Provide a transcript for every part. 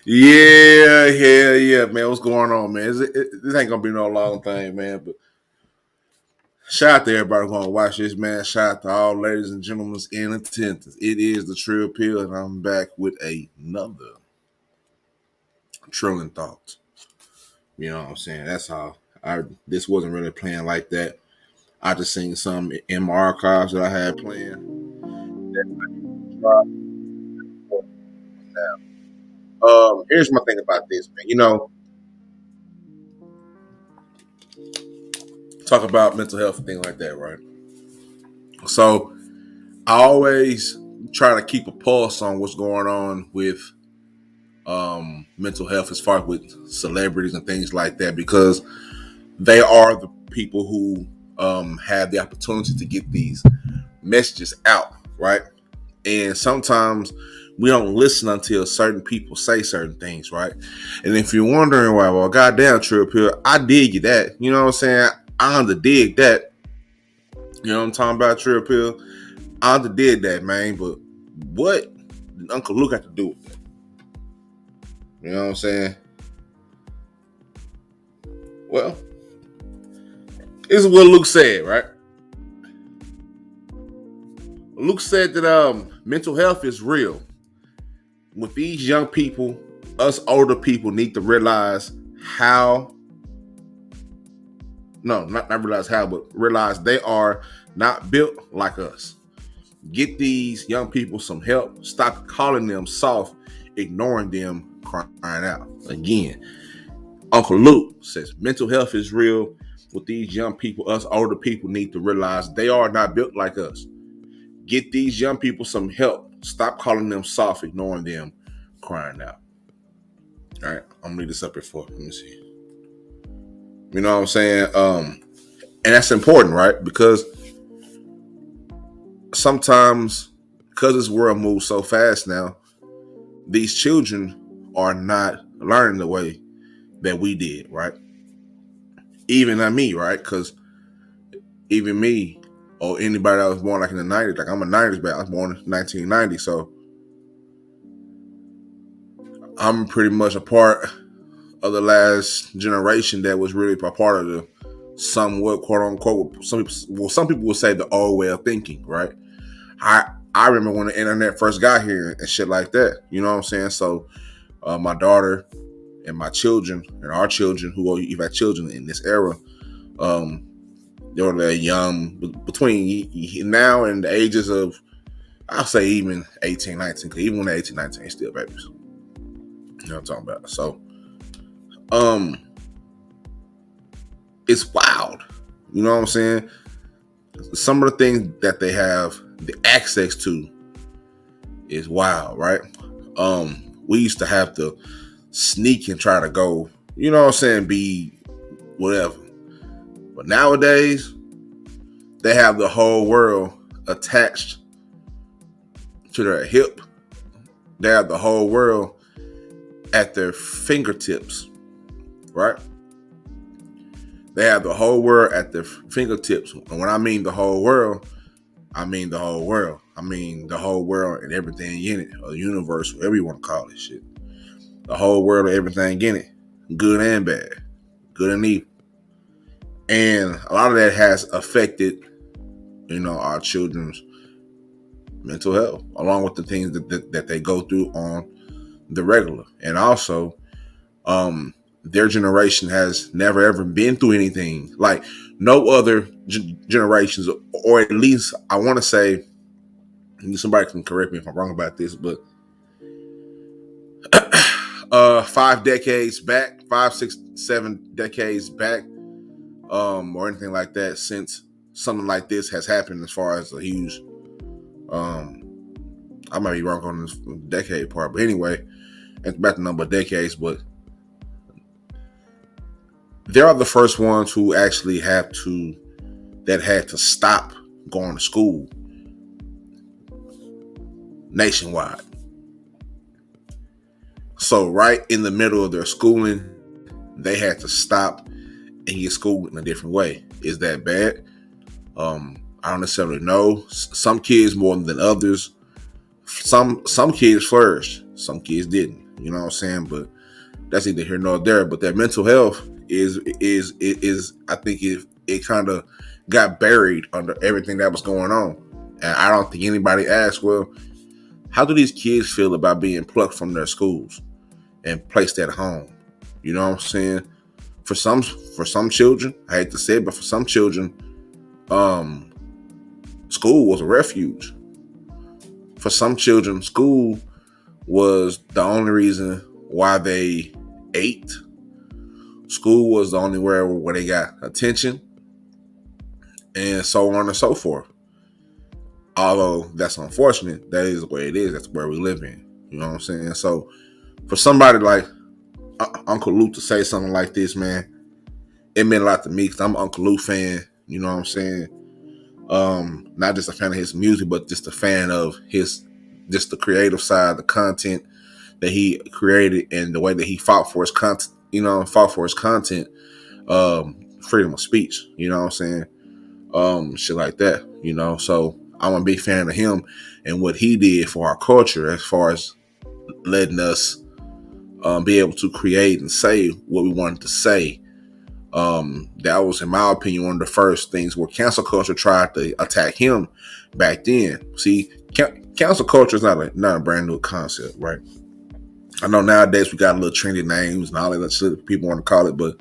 Yeah, hell yeah, man. What's going on, man? This ain't gonna be no long thing, man. But shout out to everybody who's gonna watch this, man. Shout out to all ladies and gentlemen in attendance. It is the Trill Pill, and I'm back with another Trilling Thoughts. You know what I'm saying? That's all. This wasn't really playing like that. I just seen some in my archives that I had playing. Here's my thing about this, man. Talk about mental health and things like that, right? So I always try to keep a pulse on what's going on with mental health as far as with celebrities and things like that, because they are the people who have the opportunity to get these messages out, right? And sometimes we don't listen until certain people say certain things, right? And if you're wondering why, well, goddamn, Trill Pill, I dig you that. You know what I'm saying? I under dig that. You know what I'm talking about, Trill Pill? I under dig that, man. But what did Uncle Luke have to do with that? You know what I'm saying? Well, this is what Luke said, right? Luke said that mental health is real. With these young people, us older people need to realize how, no, not realize how, but realize they are not built like us. Get these young people some help. Stop calling them soft, ignoring them, crying out. Again, Uncle Luke says mental health is real. With these young people, us older people need to realize they are not built like us. Get these young people some help. Stop calling them soft, ignoring them, crying out. All right, I'm gonna leave this up here for. Let me see. You know what I'm saying? And that's important, right? Because sometimes, because this world moves so fast now, these children are not learning the way that we did, right? Even not me, right? Because even me or anybody that was born like in the 90s, like I'm a 90s back, I was born in 1990, so I'm pretty much a part of the last generation that was really a part of the somewhat quote unquote some people would say the old way of thinking, right? I remember when the internet first got here and shit like that. You know what I'm saying? So my daughter and my children and our children who are you've had children in this era, um, they were young between now and the ages of I'll say even 18, 19, because even when they're 18, 19, they're still babies. You know what I'm talking about? So um it's wild. You know what I'm saying? Some of the things that they have the access to is wild, right? We used to have to sneak and try to go, you know what I'm saying, be whatever. But nowadays, they have the whole world attached to their hip. They have the whole world at their fingertips, right? They have the whole world at their fingertips. And when I mean the whole world, I mean the whole world. I mean the whole world and everything in it, or the universe, whatever you want to call it, shit. The whole world and everything in it, good and bad, good and evil. And a lot of that has affected, our children's mental health, along with the things that they go through on the regular. And also, their generation has never ever been through anything like no other generations, or at least I want to say, somebody can correct me if I'm wrong about this, but 5 decades back, 5, 6, 7 decades back, or anything like that, since something like this has happened as far as a huge, I might be wrong on this decade part, but anyway, it's about the number of decades, but they are the first ones who actually had to stop going to school nationwide. So right in the middle of their schooling, they had to stop and get schooled in a different way. Is that bad? I don't necessarily know. Some kids more than others. Some kids flourished, some kids didn't. You know what I'm saying? But that's neither here nor there. But that mental health is I think it kind of got buried under everything that was going on. And I don't think anybody asked, well, how do these kids feel about being plucked from their schools and placed at home? You know what I'm saying? For some children, I hate to say it, but for some children, um, school was a refuge. For some children, school was the only reason why they ate. School was the only where they got attention, and so on and so forth. Although that's unfortunate, that is the way it is. That's where we live in. You know what I'm saying? So for somebody like Uncle Luke to say something like this, man, it meant a lot to me because I'm an Uncle Luke fan. You know what I'm saying? Not just a fan of his music, but just a fan of just the creative side, the content that he created, and the way that he fought for his content. Fought for his content, freedom of speech. You know what I'm saying? Shit like that. So I'm a big fan of him and what he did for our culture, as far as letting us be able to create and say what we wanted to say. That was, in my opinion, one of the first things where cancel culture tried to attack him back then. See, cancel culture is not a brand new concept, right? I know nowadays we got a little trendy names and all that shit people want to call it, but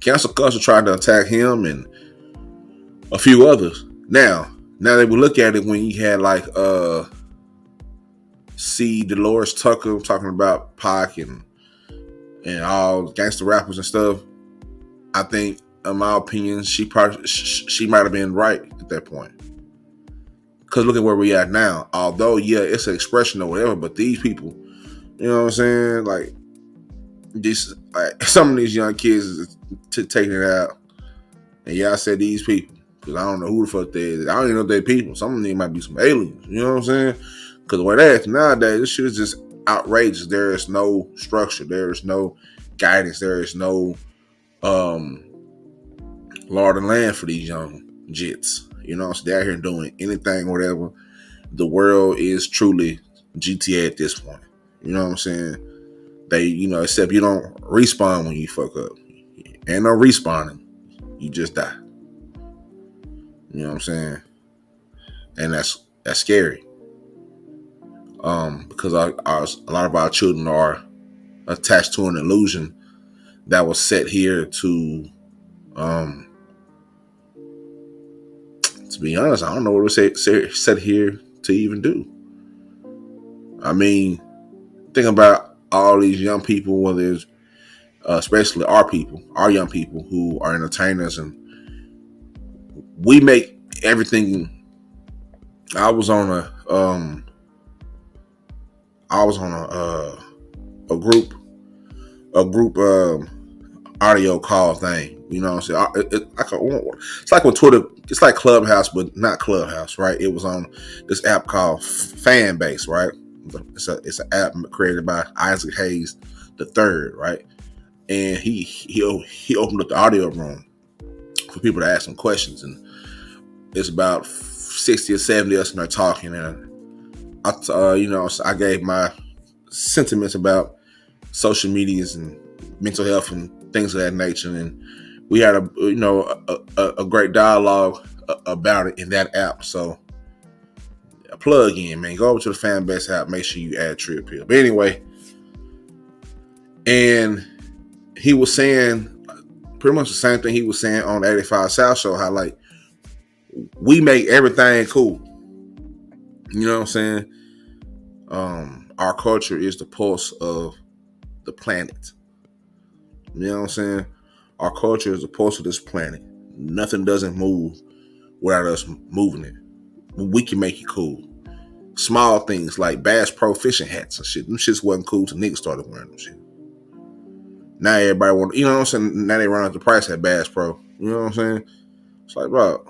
cancel culture tried to attack him and a few others. Now that we look at it, when you had like see Dolores Tucker talking about Pac and all gangster rappers and stuff, I think, in my opinion, she might have been right at that point. Because look at where we at now. Although, yeah, it's an expression or whatever, but these people, you know what I'm saying? Like some of these young kids is taking it out. And yeah, I said these people, because I don't know who the fuck they is. I don't even know if they're people. Some of them might be some aliens. You know what I'm saying? Because the way they act nowadays, this shit is just outrageous. There is no structure. There is no guidance. There is no Lord and land for these young jits. So they're out here doing anything, whatever. The world is truly GTA at this point. You know what I'm saying? They, except you don't respawn when you fuck up. Ain't no respawning. You just die. You know what I'm saying? And that's scary. Because a lot of our children are attached to an illusion that was set here to be honest, I don't know what it was set here to even do. I mean, think about all these young people, whether it's especially our young people who are entertainers, and we make everything. I was on a group audio call thing. You know what I'm saying? It's like with Twitter. It's like Clubhouse, but not Clubhouse, right? It was on this app called Fanbase, right? It's an app created by Isaac Hayes the third, right? And he opened up the audio room for people to ask him questions, and it's about 60 or 70 of us in there talking, and I gave my sentiments about social medias and mental health and things of that nature, and we had a great dialogue about it in that app. So a plug in, man. Go over to the Fanbase app. Make sure you add THETRILLPILL. But anyway, and he was saying pretty much the same thing he was saying on the 85 South Show. How like we make everything cool. You know what I'm saying? Our culture is the pulse of the planet. You know what I'm saying? Our culture is the pulse of this planet. Nothing doesn't move without us moving it. We can make it cool. Small things like Bass Pro fishing hats and shit. Them shits wasn't cool till niggas started wearing them shit. Now everybody want, you know what I'm saying? Now they run out the price at Bass Pro. You know what I'm saying? It's like, bro,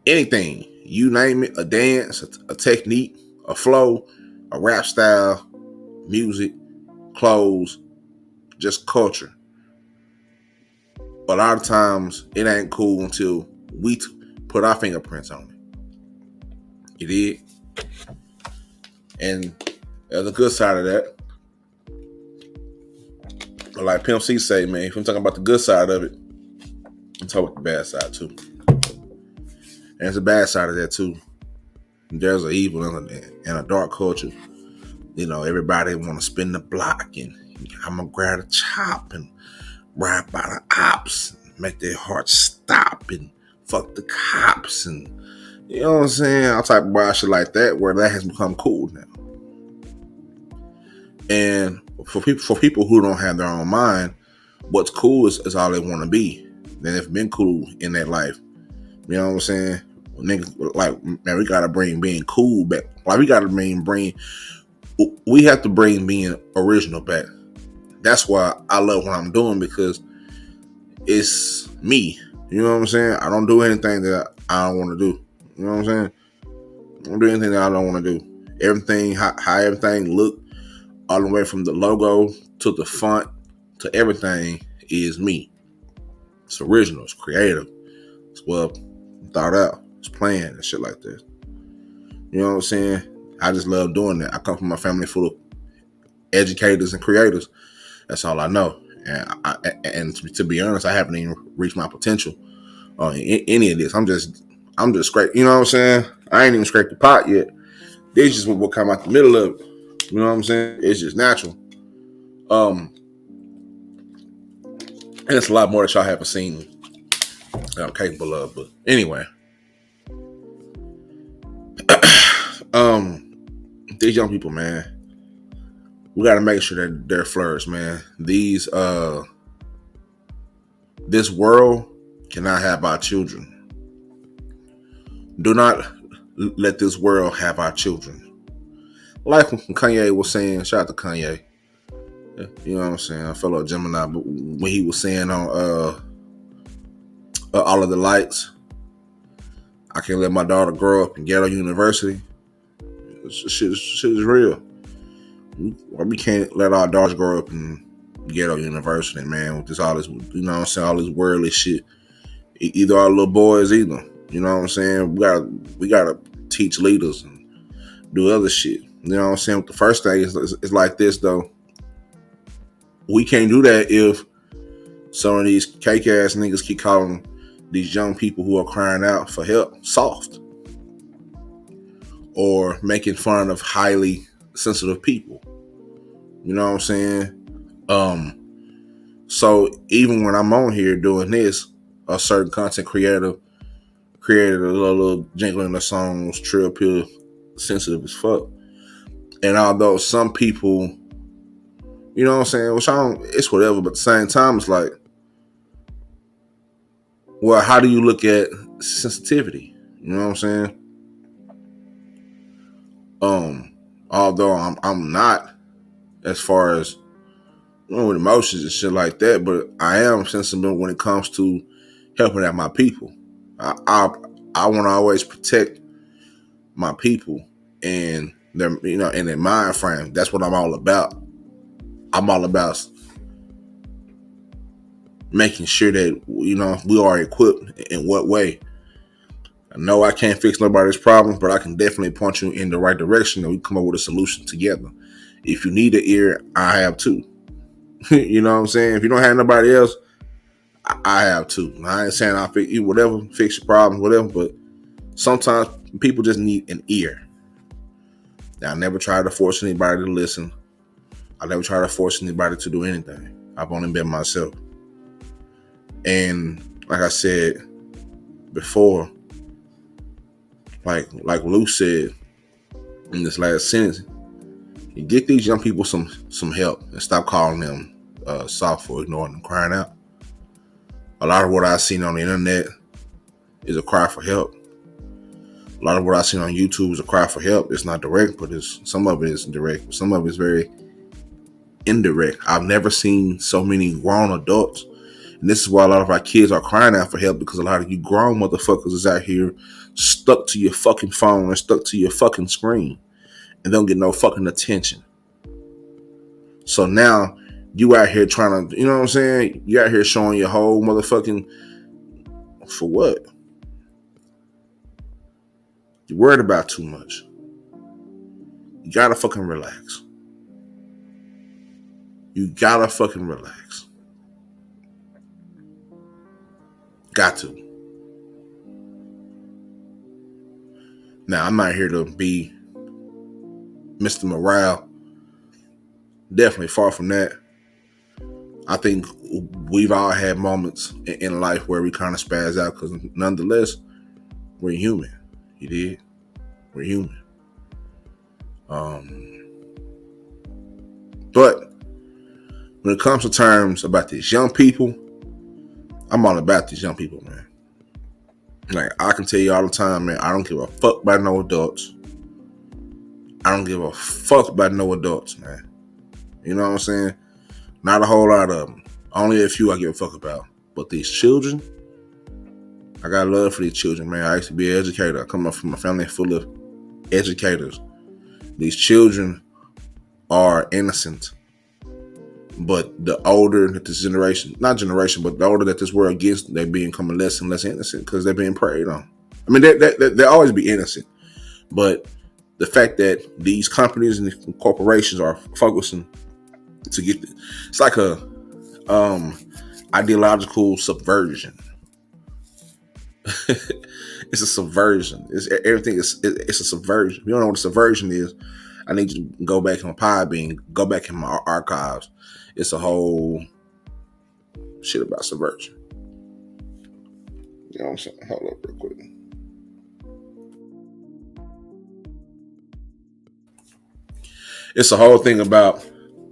anything, you name it, a dance, a technique, a flow, a rap style, music, clothes, just culture. But a lot of times it ain't cool until we put our fingerprints on it. You did? And there's a good side of that. But like Pimp C say, man, if I'm talking about the good side of it, I'm talking about the bad side too. And there's a bad side of that too. There's an evil and a dark culture. Everybody want to spin the block and I'm gonna grab a chop and ride by the ops, make their hearts stop and fuck the cops, and you know what I'm saying? I'll type of wild shit like that, where that has become cool now. And for people who don't have their own mind, what's cool is all they want to be. They never been cool in their life. You know what I'm saying? Niggas, like, man, we gotta bring being cool back. Like, we have to bring being original back. That's why I love what I'm doing, because it's me. You know what I'm saying? I don't do anything that I don't want to do. You know what I'm saying? I don't do anything that I don't want to do. Everything, how everything look, all the way from the logo to the font to everything, is me. It's original. It's creative. It's well thought out. It's planned and shit like this. You know what I'm saying? I just love doing that. I come from a family full of educators and creators. That's all I know. And to be honest, I haven't even reached my potential in any of this. I'm just scraping. You know what I'm saying? I ain't even scraped the pot yet. This just what come out the middle of it. You know what I'm saying? It's just natural. And it's a lot more that y'all haven't seen that I'm capable of. But anyway, these young people, man, we got to make sure that they're flourished, man. This world cannot have our children. Do not let this world have our children. Like when Kanye was saying, shout out to Kanye. You know what I'm saying? A fellow Gemini, but when he was saying on All of the Lights, I can't let my daughter grow up in ghetto university. Shit is real. We can't let our daughters grow up in ghetto university, man, with all this, you know what I'm saying, all this worldly shit. Either our little boys, either. You know what I'm saying? We gotta teach leaders and do other shit. You know what I'm saying? The first thing is like this, though. We can't do that if some of these cake ass niggas keep calling these young people who are crying out for help soft, or making fun of highly sensitive people. You know what I'm saying? So even when I'm on here doing this, a certain content creator created a little jingle in the song was THETRILLPILL, sensitive as fuck. And although some people, you know what I'm saying, which it's whatever, but at the same time, it's like, well, how do you look at sensitivity? You know what I'm saying? Although I'm not, as far as, you know, with emotions and shit like that, but I am sensible when it comes to helping out my people. I want to always protect my people and their, you know, and their mind frame. That's what I'm all about. I'm all about making sure that, you know, we are equipped in what way. I know I can't fix nobody's problems, but I can definitely point you in the right direction and we come up with a solution together. If you need an ear, I have two. You know what I'm saying? If you don't have nobody else, I have two. I ain't saying I'll fix you, whatever, fix your problems, whatever, but sometimes people just need an ear. Now, I never try to force anybody to listen. I never try to force anybody to do anything. I've only been myself. And like I said before, like Lou said in this last sentence, you get these young people some help and stop calling them soft for ignoring them crying out. A lot of what I've seen on the internet is a cry for help. A lot of what I've seen on YouTube is a cry for help. It's not direct, but some of it is direct. But some of it is very indirect. I've never seen so many grown adults. And this is why a lot of our kids are crying out for help, because a lot of you grown motherfuckers is out here stuck to your fucking phone and stuck to your fucking screen and don't get no fucking attention. So now you out here trying to, you know what I'm saying? You out here showing your whole motherfucking, for what? You're worried about too much. You gotta fucking relax. You gotta fucking relax. Got to. Now, I'm not here to be Mr. Morale. Definitely far from that. I think we've all had moments in life where we kind of spaz out because nonetheless, we're human. You did? We're human. But when it comes to terms about these young people, I'm all about these young people, man. Like, I can tell you all the time, man, I don't give a fuck about no adults. I don't give a fuck about no adults, man. You know what I'm saying? Not a whole lot of them. Only a few I give a fuck about. But these children, I got love for these children, man. I used to be an educator. I come up from a family full of educators. These children are innocent. But the older that this generation, not generation, but the older that this world gets, they're becoming less and less innocent because they're being preyed on. I mean, they'll always be innocent. But the fact that these companies and corporations are focusing to get, it's like a ideological subversion. It's a subversion. Everything it's a subversion. If you don't know what a subversion is, I need you to go back in my Podbean, go back in my archives. It's a whole shit about subversion. You know what I'm saying? Hold up real quick. It's a whole thing about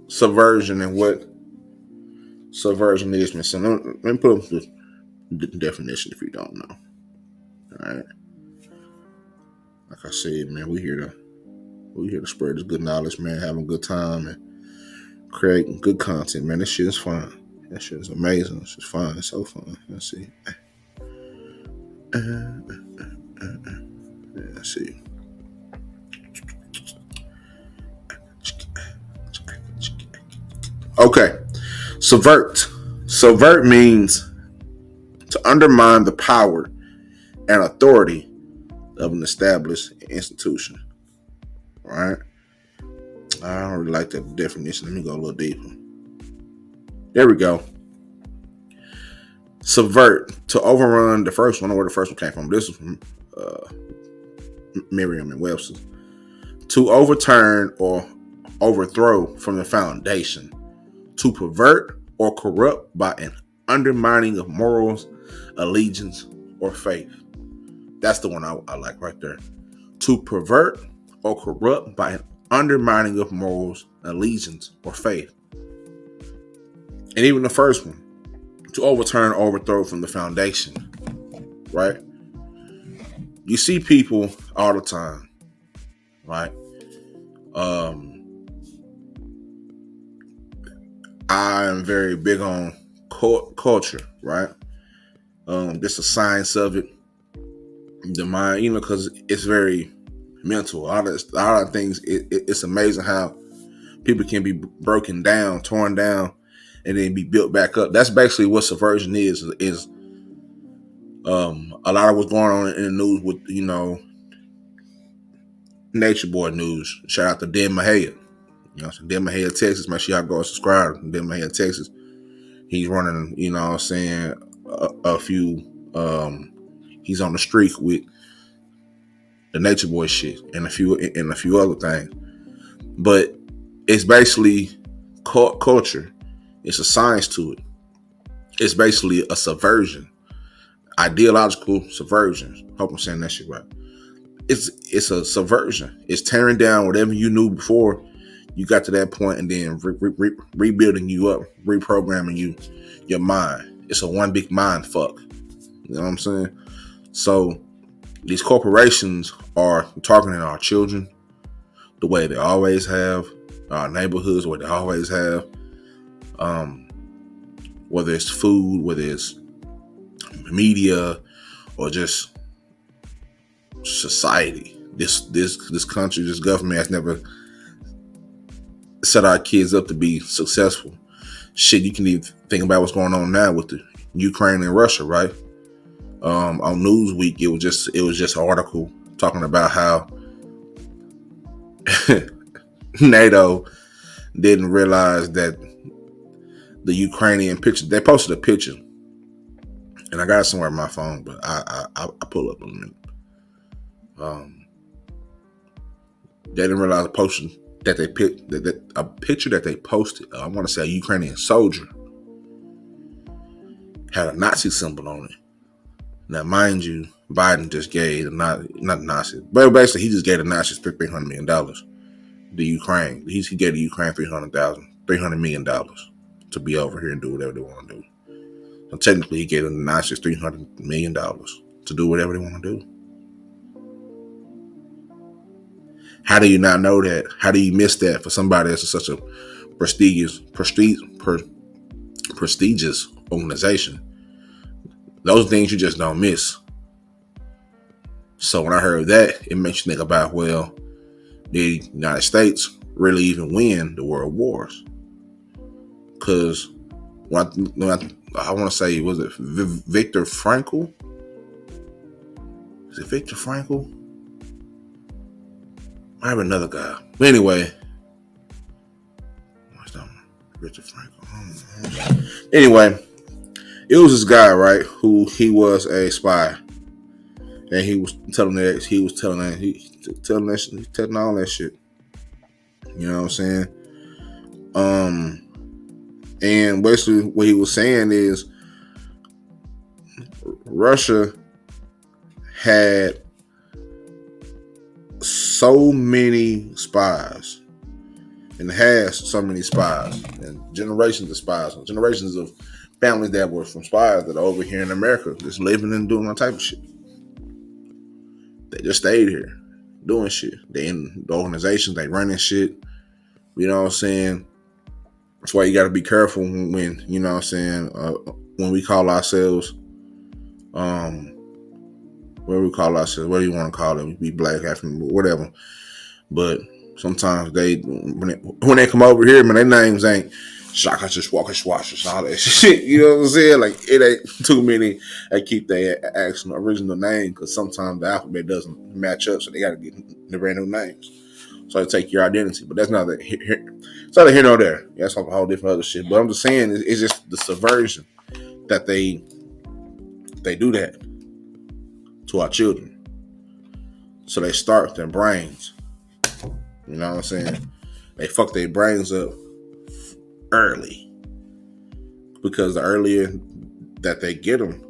subversion and what subversion is, man. So let me put up the definition if you don't know. All right. Like I said, man, we here to spread this good knowledge, man, having a good time and creating good content, man. This shit is fun. That shit is amazing. It's just fun. It's so fun. Let's see. Let's see. Okay. Subvert. Subvert means to undermine the power and authority of an established institution. All right. I don't really like that definition. Let me go a little deeper. There we go. Subvert, to overrun. The first one, I know where the first one came from. This is from Merriam and Webster. To overturn or overthrow from the foundation. To pervert or corrupt by an undermining of morals, allegiance, or faith. That's the one I like right there. To pervert or corrupt by an undermining of morals, allegiance, or faith. And even the first one, to overturn or overthrow from the foundation, right? You see people all the time, right? I am very big on culture, right? Just a science of it. The mind, because it's very mental. A lot of things. It's amazing how people can be broken down, torn down, and then be built back up. That's basically what subversion is. A lot of what's going on in the news with Nature Boy news. Shout out to Dan Mahaya. Dan Mahaya, Texas. Make sure y'all go and subscribe to Dan Mahaya, Texas. He's running, a few. He's on the streak with the Nature Boy shit and a few other things. But it's basically culture. It's a science to it. It's basically a subversion, ideological subversion. Hope I'm saying that shit right. It's a subversion. It's tearing down whatever you knew before you got to that point, and then rebuilding you up, reprogramming your mind. It's a one big mind fuck. You know what I'm saying? So these corporations are targeting our children the way they always have, our neighborhoods the way they always have. Whether it's food, whether it's media, or just society. This country, this government has never set our kids up to be successful. Shit, you can even think about what's going on now with the Ukraine and Russia, right? On Newsweek, it was just an article talking about how NATO didn't realize that the Ukrainian picture. They posted a picture, and I got it somewhere on my phone, but I pull up in a minute. They didn't realize a picture that they posted. I want to say a Ukrainian soldier had a Nazi symbol on it. Now, mind you, Biden just gave not Nazis, but basically he just gave the Nazis $300 million. The Ukraine, he gave the Ukraine $300 million to be over here and do whatever they want to do. So technically, he gave the Nazis $300 million to do whatever they want to do. How do you not know that? How do you miss that for somebody that's such a prestigious organization? Those things you just don't miss. So when I heard that, it makes you think about, well, did the United States really even win the world wars? Because I want to say, was it Viktor Frankl? Is it Viktor Frankl? I have another guy. But anyway, Viktor Frankl. Anyway, it was this guy, right? Who he was a spy, and he was telling all that shit. You know what I'm saying? And basically what he was saying is Russia had so many spies and has so many spies and generations of spies, generations of families that were from spies that are over here in America just living and doing all type of shit. They just stayed here doing shit. They in the organizations, they running shit. You know what I'm saying? That's why you got to be careful when, you know what I'm saying, when we call ourselves, what do we call ourselves? What do you want to call it? We be black, African, whatever. But sometimes when they come over here, man, their names ain't Shaka Walker Swashers, all that shit. You know what I'm saying? Like, it ain't too many that keep their actual original name, because sometimes the alphabet doesn't match up, so they got to get the brand new names. So they take your identity, but that's not that here. It's not here nor there. Yeah, that's a whole different other shit. But I'm just saying, it's just the subversion that they do that to our children. So they start their brains. You know what I'm saying? They fuck their brains up early, because the earlier that they get them,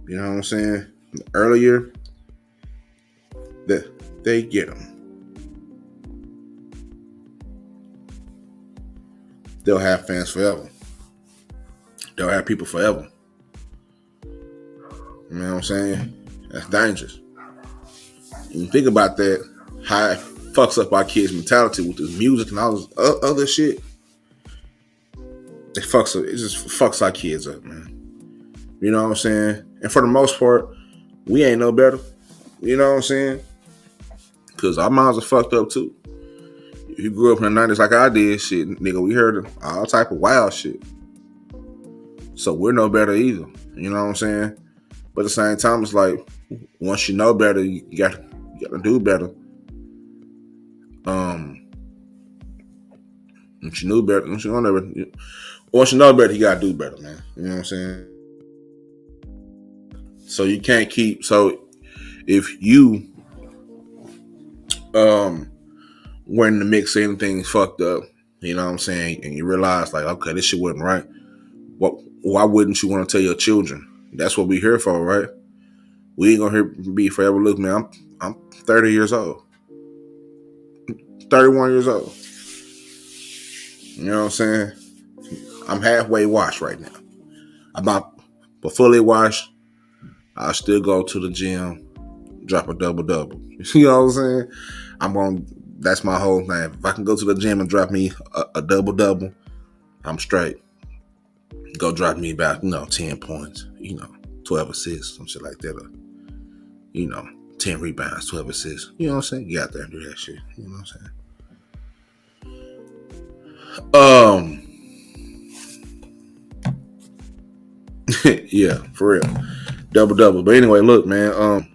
you know what I'm saying? The earlier that they get them, they'll have fans forever. They'll have people forever. You know what I'm saying? That's dangerous. And you think about that, how it fucks up our kids' mentality with this music and all this other shit. It just fucks our kids up, man. You know what I'm saying? And for the most part, we ain't no better. You know what I'm saying? Because our minds are fucked up too. If you grew up in the 90s like I did, shit, nigga, we heard all type of wild shit. So we're no better either. You know what I'm saying? But at the same time, it's like, once you know better, you got to do better. Once you know better, you got to do better, man. You know what I'm saying? So you can't keep, so if you were in the mix of anything fucked up, you know what I'm saying, and you realize, like, okay, this shit wasn't right, why wouldn't you want to tell your children? That's what we're here for, right? We ain't gonna be forever. Look, man, I'm 30 years old, 31 years old. You know what I'm saying? I'm halfway washed right now. I'm not fully washed. I still go to the gym, drop a double. You know what I'm saying? That's my whole thing. If I can go to the gym and drop me a double, I'm straight. Go drop me about, 10 points, 12 assists, some shit like that. Or, 10 rebounds, 12 assists. You know what I'm saying? Get out there and do that shit. You know what I'm saying? Yeah, for real. Double. But anyway, look, man.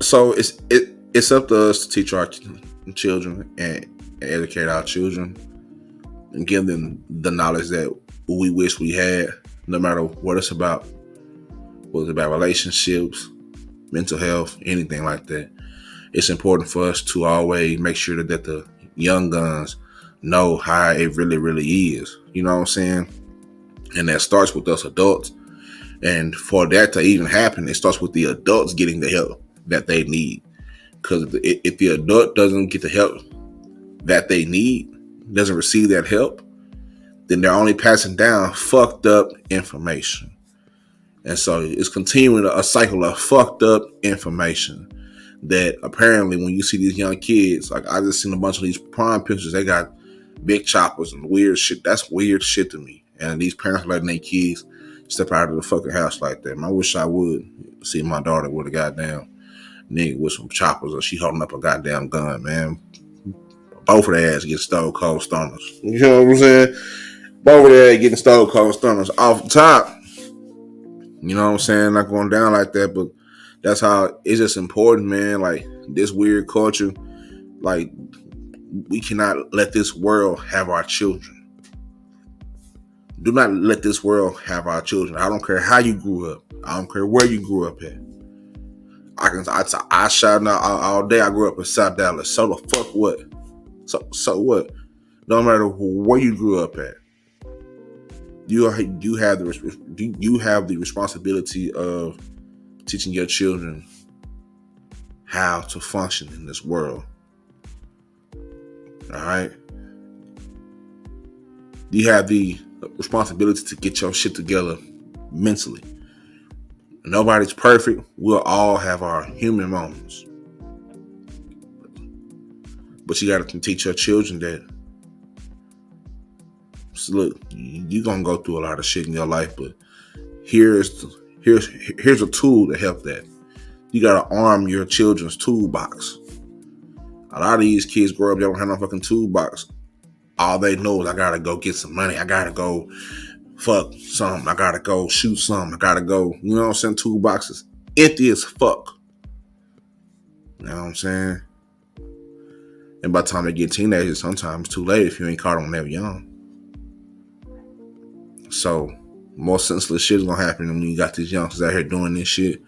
So it's up to us to teach our children and educate our children and give them the knowledge that we wish we had, no matter what it's about. Whether it's about relationships, mental health, anything like that. It's important for us to always make sure that the young guns know how it really, really is. You know what I'm saying? And that starts with us adults. And for that to even happen, it starts with the adults getting the help that they need. Because if the adult doesn't get the help that they need, doesn't receive that help, then they're only passing down fucked up information. And so it's continuing a cycle of fucked up information that apparently when you see these young kids, like I just seen a bunch of these prime pictures, they got big choppers and weird shit. That's weird shit to me. And these parents letting their kids step out of the fucking house like that. And I wish I would see my daughter with a goddamn nigga with some choppers or she holding up a goddamn gun, man. Both of their ass getting stone cold stoners. You know what I'm saying? Both of their ass getting stone cold stoners off the top. You know what I'm saying? Not going down like that, but that's how it's just important, man. Like this weird culture, like we cannot let this world have our children. Do not let this world have our children. I don't care how you grew up. I don't care where you grew up at. I shout out all day. I grew up in South Dallas. So the fuck what? So what? No matter where you grew up at, you have the responsibility of teaching your children how to function in this world. All right. You have the responsibility to get your shit together mentally. Nobody's perfect. We'll all have our human moments. But you got to teach your children that, so look, you're going to go through a lot of shit in your life, but here's a tool to help that. You got to arm your children's toolbox. A lot of these kids grow up, they don't have no fucking toolbox. All they know is I got to go get some money. I got to go fuck something. I got to go shoot something. I got to go, you know what I'm saying? Toolboxes empty as fuck. You know what I'm saying? And by the time they get teenagers, sometimes it's too late if you ain't caught them when they're young. So, more senseless shit is going to happen when you got these youngsters out here doing this shit.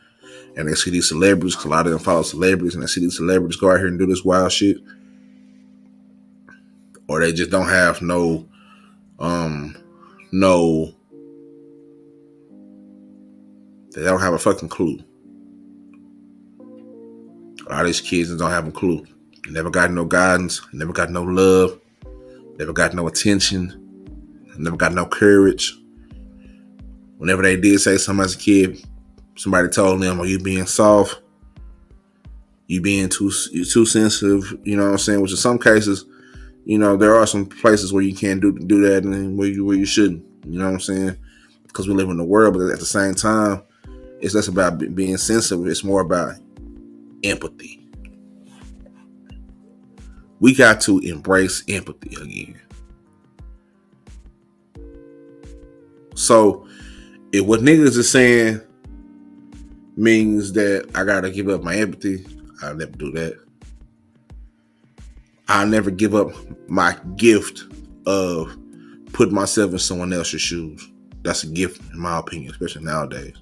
And they see these celebrities, because a lot of them follow celebrities, and they see these celebrities go out here and do this wild shit. Or they just don't have they don't have a fucking clue. A lot of these kids don't have a clue. Never got no guidance, never got no love, never got no attention, never got no courage. Whenever they did say something as a kid, somebody told them, "Are you being soft? You being too sensitive?" You know what I'm saying? Which in some cases, you know, there are some places where you can't do that, and where you shouldn't. You know what I'm saying? Because we live in the world, but at the same time, it's less about being sensitive. It's more about empathy. We got to embrace empathy again. So, if what niggas is saying means that I gotta give up my empathy, I'll never do that. I'll never give up my gift of putting myself in someone else's shoes. That's a gift, in my opinion, especially nowadays.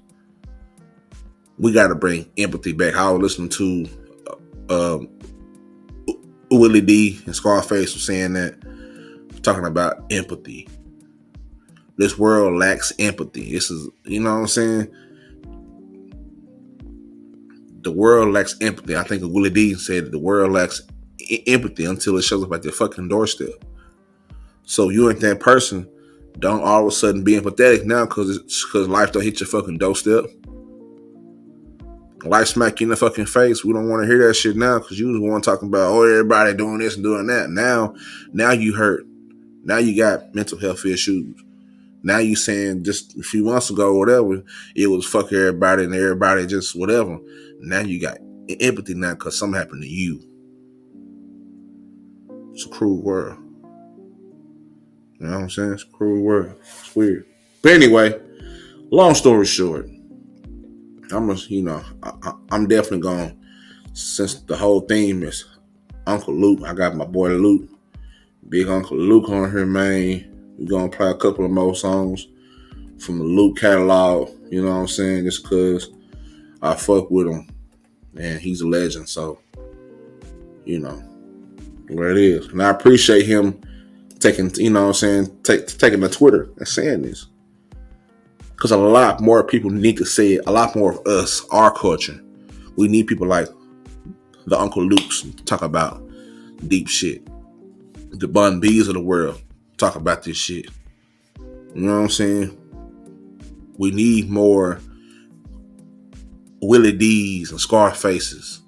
We gotta bring empathy back. I was listening to Willie D and Scarface was saying that, talking about empathy. This world lacks empathy. This is, you know what I'm saying? The world lacks empathy. I think Willie D said that the world lacks empathy until it shows up at their fucking doorstep. So you and that person don't all of a sudden be empathetic now because life don't hit your fucking doorstep. Life smack you in the fucking face. We don't want to hear that shit now because you was the one talking about, oh, everybody doing this and doing that. Now you hurt. Now you got mental health issues. Now you saying just a few months ago or whatever, it was fuck everybody and everybody just whatever. Now you got empathy now because something happened to you. It's a cruel world. You know what I'm saying? It's a cruel world. It's weird. But anyway, long story short, I'm definitely going, since the whole theme is Uncle Luke, I got my boy Luke, Big Uncle Luke on here, man. We're going to play a couple of more songs from the Luke catalog, you know what I'm saying? Just because I fuck with him, and he's a legend, so, you know, where it is. And I appreciate him taking, you know what I'm saying, taking to Twitter and saying this. Because a lot more people need to say it. A lot more of us, our culture. We need people like the Uncle Lukes talk about deep shit. The Bun B's of the world talk about this shit. You know what I'm saying? We need more Willie D's and Scarfaces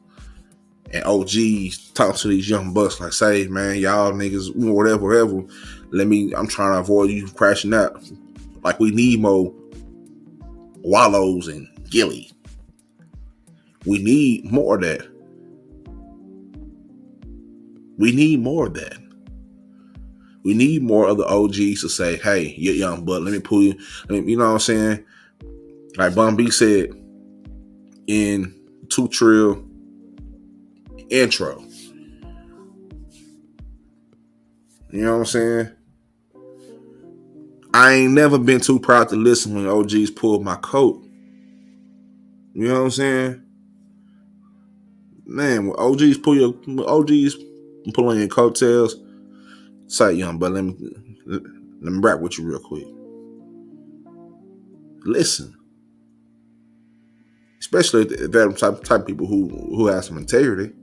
and OGs talking to these young bucks like, say, man, y'all niggas, whatever. I'm trying to avoid you crashing out. Like, we need more Wallows and Gilly. We need more of that. We need more of that. We need more of the OGs to say, hey, you're young buck, let me pull you. You know what I'm saying? Like Bun B said in Two Trill intro. You know what I'm saying? I ain't never been too proud to listen when OGs pulled my coat. You know what I'm saying? Man, when OGs pull on your coattails, say, young, but let me rap with you real quick. Listen. Especially if they're the type of people who have some integrity.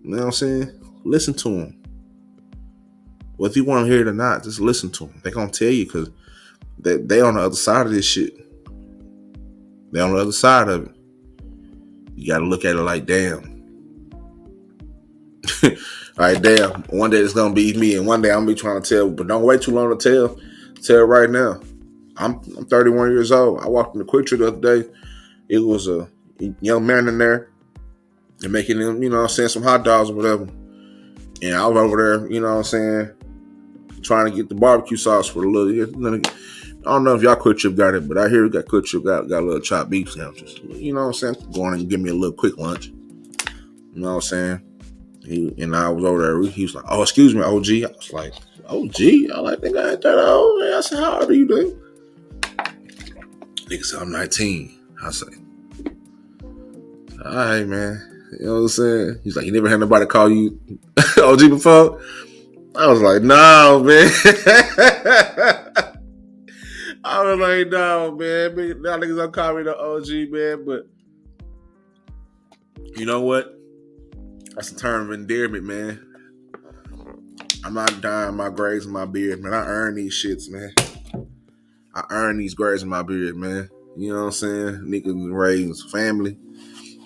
You know what I'm saying? Listen to them. Well, if you want to hear it or not, just listen to them. They're going to tell you because they on the other side of this shit. They're on the other side of it. You got to look at it like, damn. All right, damn. One day it's going to be me, and one day I'm going to be trying to tell, but don't wait too long to tell. Tell right now. I'm 31 years old. I walked in the Quick Trip the other day. It was a young man in there and making them, you know what I'm saying, some hot dogs or whatever. And I was over there, you know what I'm saying, trying to get the barbecue sauce for a little. I don't know if y'all Quick Trip got it, but I hear we got Quick Trip got a little chopped beef sandwiches. You know what I'm saying? Going and give me a little quick lunch. You know what I'm saying? And I was over there. He was like, "Oh, excuse me, OG." I was like, "OG?" I like, "Nigga, I ain't that old." I said, "How old are you, dude?" Nigga said, "I'm 19." I say, "All right, man." You know what I'm saying? He's like, "You never had nobody call you OG before?" I was like, "No, man." I was like, "No, man. Now niggas don't call me the OG, man." But you know what? That's a term of endearment, man. I'm not dying my grades and my beard, man. I earn these shits, man. I earn these grades in my beard, man. You know what I'm saying? Niggas raised family.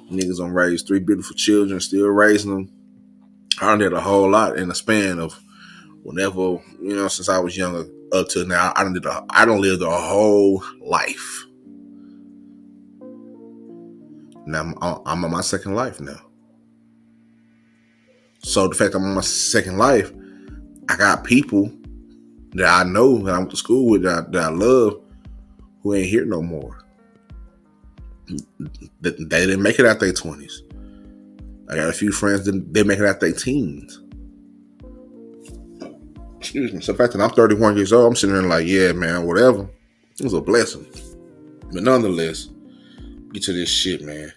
Niggas done raised 3 beautiful children, still raising them. I done did a whole lot in the span of whenever, you know, since I was younger up to now. I done lived a whole life. Now I'm on my second life now. So the fact I'm on my second life, I got people that I know that I went to school with that I love who ain't here no more. They didn't make it out their 20s. I got a few friends that they make it out their teens. Excuse me. So the fact that I'm 31 years old, I'm sitting there like, yeah, man, whatever. It was a blessing. But nonetheless, get to this shit, man.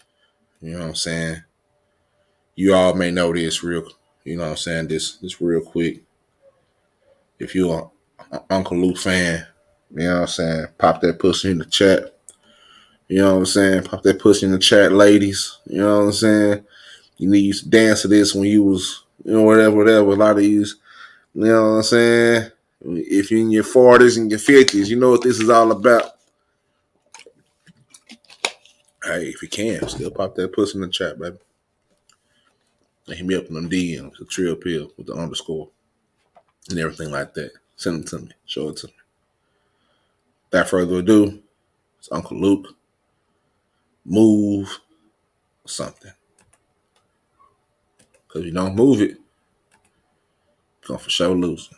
You know what I'm saying? You all may know this real, you know what I'm saying, this real quick. If you're an Uncle Luke fan, you know what I'm saying, pop that pussy in the chat. You know what I'm saying? Pop that pussy in the chat, ladies. You know what I'm saying? You need to dance to this when you was, you know, whatever. A lot of these, you know what I'm saying? If you're in your 40s and your 50s, you know what this is all about. Hey, if you can, still pop that pussy in the chat, baby. And hit me up in them DMs, the Trill Pill with the underscore and everything like that. Send it to me. Show it to me. Without further ado, it's Uncle Luke. Move something. Because if you don't move it, you're going to for sure lose.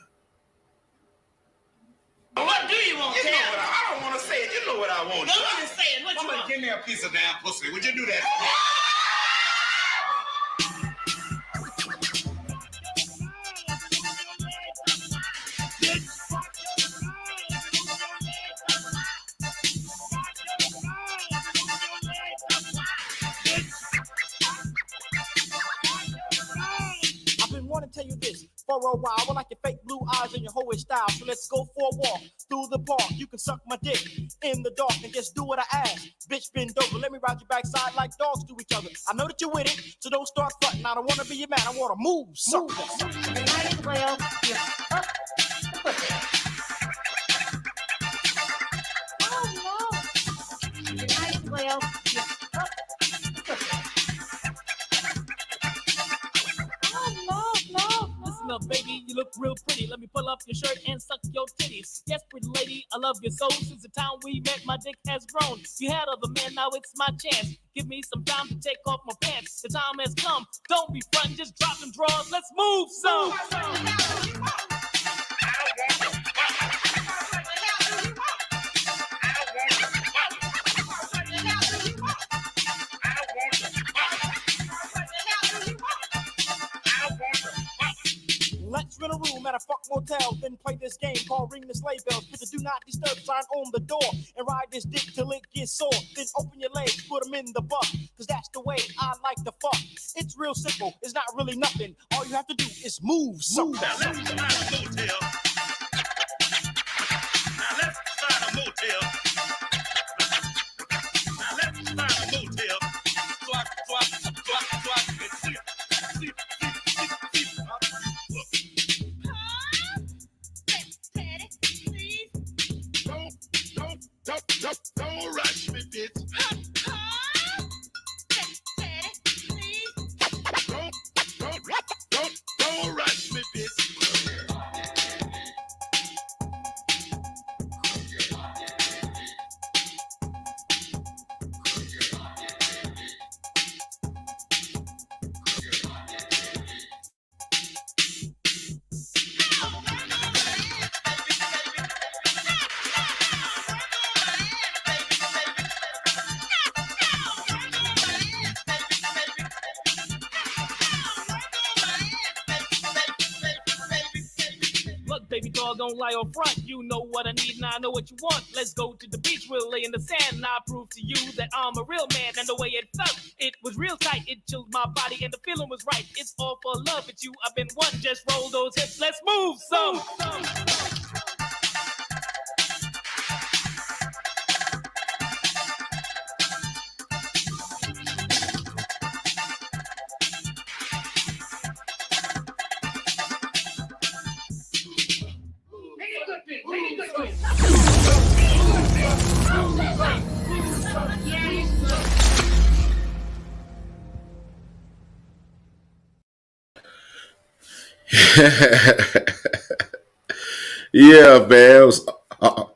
What do you want? You know what I don't want to say it. You know what I want. No, I'm just saying. What you want? Give me a piece of damn pussy. Would you do that? to tell you this. For a while, I like your fake blue eyes and your hoish style. So let's go for a walk through the park. You can suck my dick in the dark and just do what I ask. Bitch, bend over, let me ride your backside like dogs do each other. I know that you're with it, so don't start fronting. I don't want to be your man, I want to move, sucker. You might as well get up the pussy. Oh no. You might as well get up the pussy. Oh no. Listen up, baby, you look real pretty. Let me pull up your shirt and suck your titties. Yes, pretty lady, I love your soul. Since the time we met, my dick has grown. You had other men, now it's my chance. Give me some time to take off my pants. The time has come. Don't be frontin', just drop them drawers. Let's move some. Let's rent a room at a fuck motel, then play this game called Ring the Sleigh Bells. Put the do not disturb sign on the door and ride this dick till it gets sore. Then open your legs, put them in the butt, cause that's the way I like to fuck. It's real simple, it's not really nothing. All you have to do is move, sucker. Now let's find a motel. Now let's find a motel. Now let's find a motel. Swat, and see. Don't rush me, bitch. Don't rush me, bitch. Look, baby doll, don't lie or front. You know what I need and I know what you want. Let's go to the beach, we'll lay in the sand, and I'll prove to you that I'm a real man. And the way it felt, it was real tight. It chilled my body and the feeling was right. It's all for love, it's you, I've been one. Just roll those hips, let's move some. Yeah, man. It was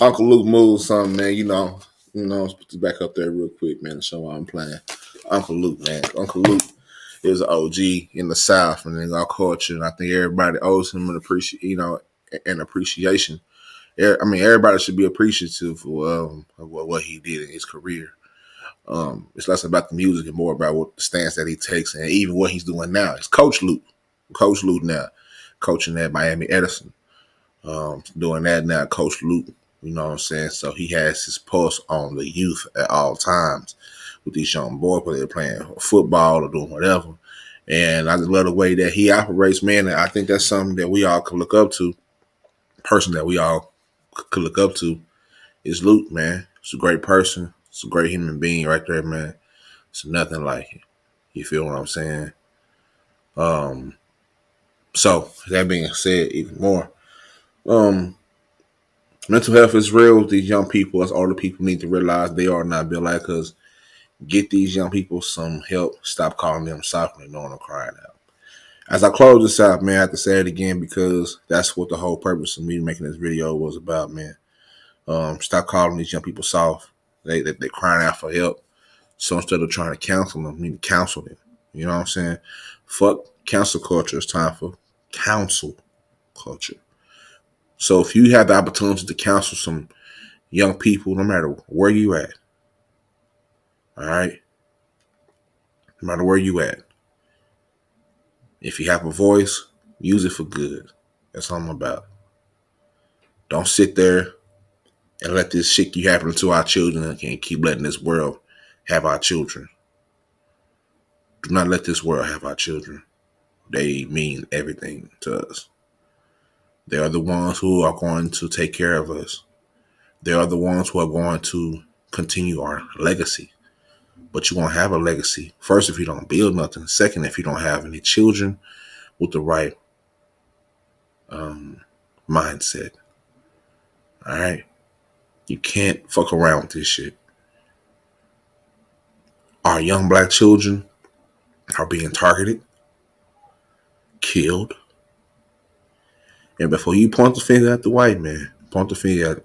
Uncle Luke moved something, man. Let's put this back up there real quick, man, to show why I'm playing. Uncle Luke, man. Uncle Luke is an OG in the South and in our culture, and I think everybody owes him an appreciation. I mean, everybody should be appreciative for what he did in his career. It's less about the music and more about what the stance that he takes, and even what he's doing now. It's Coach Luke now, coaching at Miami Edison. Doing that now, Coach Luke, you know what I'm saying? So he has his pulse on the youth at all times with these young boys, whether they're playing football or doing whatever. And I just love the way that he operates, man. And I think that's something that we all can look up to. Person that we all could look up to is Luke, man. He's a great person. He's a great human being right there, man. It's nothing like it. You feel what I'm saying? So that being said, even more, mental health is real. These young people, as older people, need to realize they are not built like us. Get these young people some help. Stop calling them soft and ignoring them crying out. As I close this out, man, I have to say it again because that's what the whole purpose of me making this video was about, man. Stop calling these young people soft. They're crying out for help. So instead of trying to counsel them, you need to counsel them. You know what I'm saying? Fuck cancel culture. It's time for counsel culture. So if you have the opportunity to counsel some young people, no matter where you at, all right? No matter where you at, if you have a voice, use it for good. That's all I'm about. Don't sit there and let this shit keep happening to our children and keep letting this world have our children. Do not let this world have our children. They mean everything to us. They are the ones who are going to take care of us. They are the ones who are going to continue our legacy. But you won't have a legacy, first, if you don't build nothing. Second, if you don't have any children with the right mindset. All right? You can't fuck around with this shit. Our young black children are being targeted, killed. And before you point the finger at the white man, point the finger at,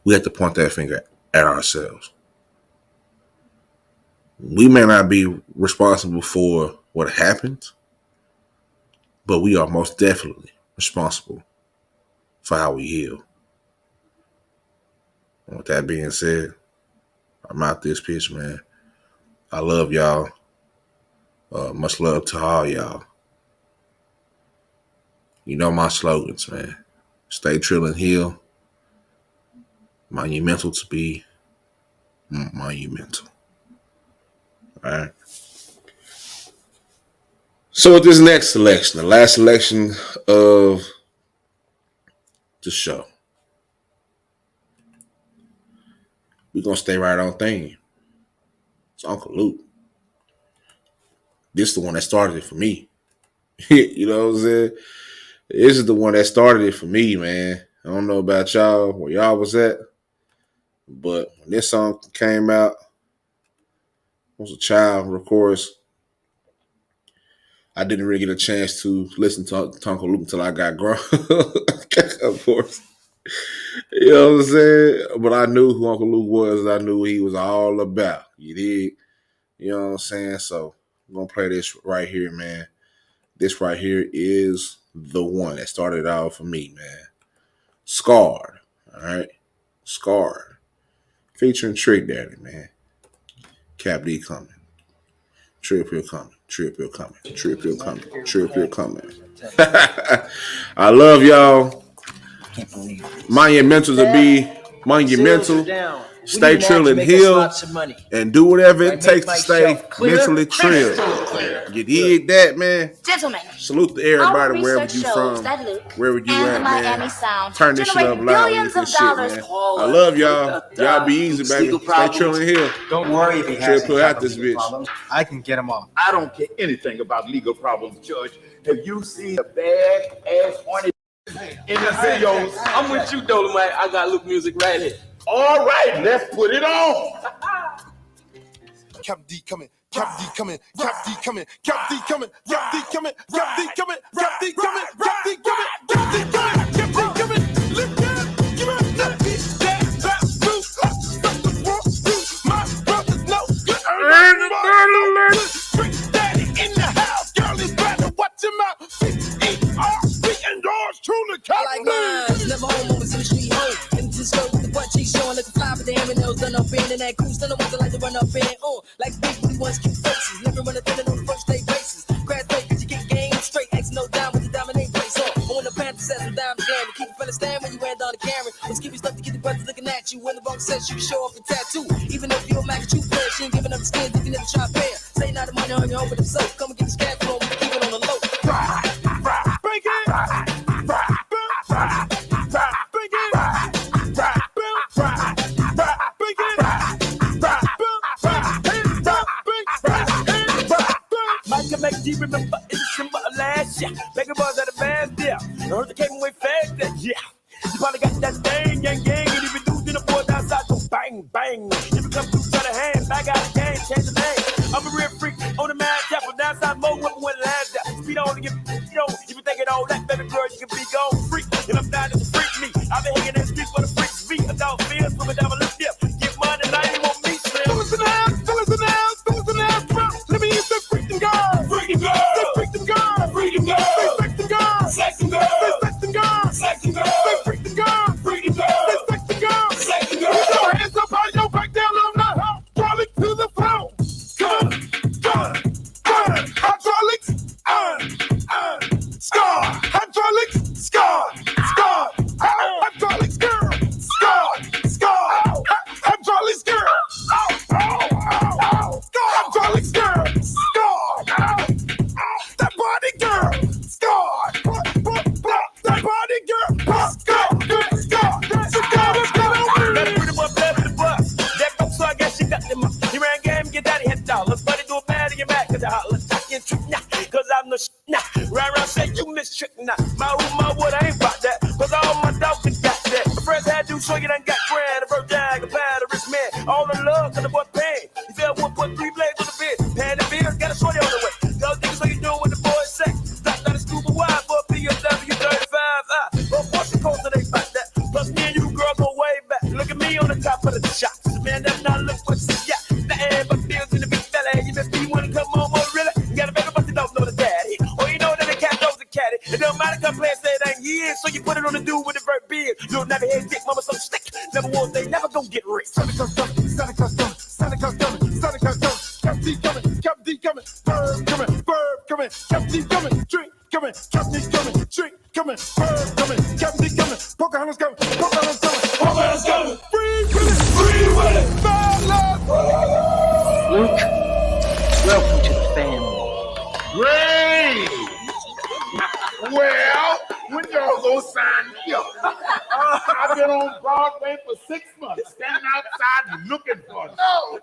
we have to point that finger at ourselves. We may not be responsible for what happened, but we are most definitely responsible for how we heal. And with that being said, I'm out this pitch, man. I love y'all. Much love to all y'all. You know my slogans, man. Stay trill and heal. Monumental to be monumental. All right. So with this next selection, the last selection of the show, we're going to stay right on theme. It's Uncle Luke. This is the one that started it for me. You know what I'm saying? This is the one that started it for me, man. I don't know about y'all, where y'all was at, but when this song came out, I was a child, of course. I didn't really get a chance to listen to Uncle Luke until I got grown, of course. You know what I'm saying? But I knew who Uncle Luke was. I knew what he was all about. You dig? You know what I'm saying? So I'm going to play this right here, man. This right here is the one that started it all for me, man. Scarred. All right? Scarred. Featuring Trick Daddy, man. Cap D coming. Trip here coming. Trip here coming. Trip here coming. Trip here coming. I love y'all. Monumental to be monumental. Stay trill and heal. And do whatever it takes to stay mentally trill. You dig that, man? Gentlemen, salute to everybody wherever you from, wherever you at, man. Turn this shit up loud with this shit, man. I love y'all. Y'all be easy, baby. Stay trill and heal. Don't worry if he has Trill out this bitch. problems. I can get him off. I don't care anything about legal problems, Judge. Have you seen a bad ass horny in the videos? I'm with you, Dolomite. I got Luke music right here. All right, let's put it on. Cap D coming, Cap D coming, Cap D coming, Cap D coming, Cap D coming, Cap D coming, Cap D coming, Cap D coming, Cap D coming, Cap D coming. Lift that, give it that beat, that loose, the world, my brothers know good. Bring daddy in the house, girl is better watch him out. P-E-R-B and yours truly, Cap D. I like mine, never home moments in the street home. In the disco with the butt cheeks showing like the fly with the hammer nails done up in and that cool still the ones that like to run up in. Like big booty ones, cute faces. Never run a thing on the first day basis. Grad fake, cause you get game straight. X no down with the dominate place on. On the panther says I'm down again. To keep a fella stand when you land on the camera. Let's give you stuff to get the brothers looking at you. When the wrong says you show off your tattoo. Even if you're a Mac true player, she ain't giving up the skins if you never try fair. Say not the money on your own with himself. Come and get the cash flow, we keep it on the low. Break it! Break it! Mike can make you remember in December of last year. Making bars out of bad deal. I heard they came away fast that year. You probably got that thing, yang, yang. And if you do, then the boys outside go bang, bang. If you come through, try to hand, back out the game, change the name. I'm a real freak on the mad tap, but downside mode, weapon when last out. Speed on to get, if you thinking all that, baby girl, you can be gone freak. And I'm down to freak me. I've been hanging that street for the freaks beat. A dog feels, swimming down my lip dip. Get money, now you want me, slim. Fellas in the house, fellas in the house, fellas in the house, bro. Let me use the freaking girls. Freaking girls. Say freaking girls. Freaking girls. Say sexing girls. Sexing girls. Say sexing girls. Sexing girls. Say freaking girls. Freaking girls. Say sexing girls. Sexing girls. Put your hands up on your back down on the house. Hydraulics to the floor. Hydraulics. Scar. Hydraulics. Scar. Hydraulics. this trick now. My wood, I ain't about that. Cause all my dogs got that. The first had to show you done got grand. The first jag, a pad, a rich man. All in love, cause the boy pain. You feel 1.3 blades on the bed. Pad the bills, got a shorty on the way. Those niggas what you doing with the boys sex. Stop that scuba wide for a BMW 35. But what's the cost of they about that? Plus me and you girls go way back. Look at me on the top of the shop. Man, that's not look what you got. Nothing but bills in the big fella. You must be wanna come on, more really. You got a baby, but you don't know the daddy. Or you know that the cat knows the caddy. It don't matter, come play and say it ain't his. So you put it on the dude with the vert beard. You'll never head dick, mama, some stick. Never was, they never gonna get rich. Santa Claus coming, Santa Claus coming, Santa Claus coming, Santa Claus coming. Captain D coming, Captain D coming, bird coming, Captain D coming, drink coming, Captain D coming, drink coming, bird coming, Captain D coming, Pocahontas coming, Pocahontas coming, Pocahontas coming, free with it, bad luck. Luke, welcome to the family. Great! Well, when y'all gonna sign me up? I've been on Broadway for 6 months, standing outside looking for it. No!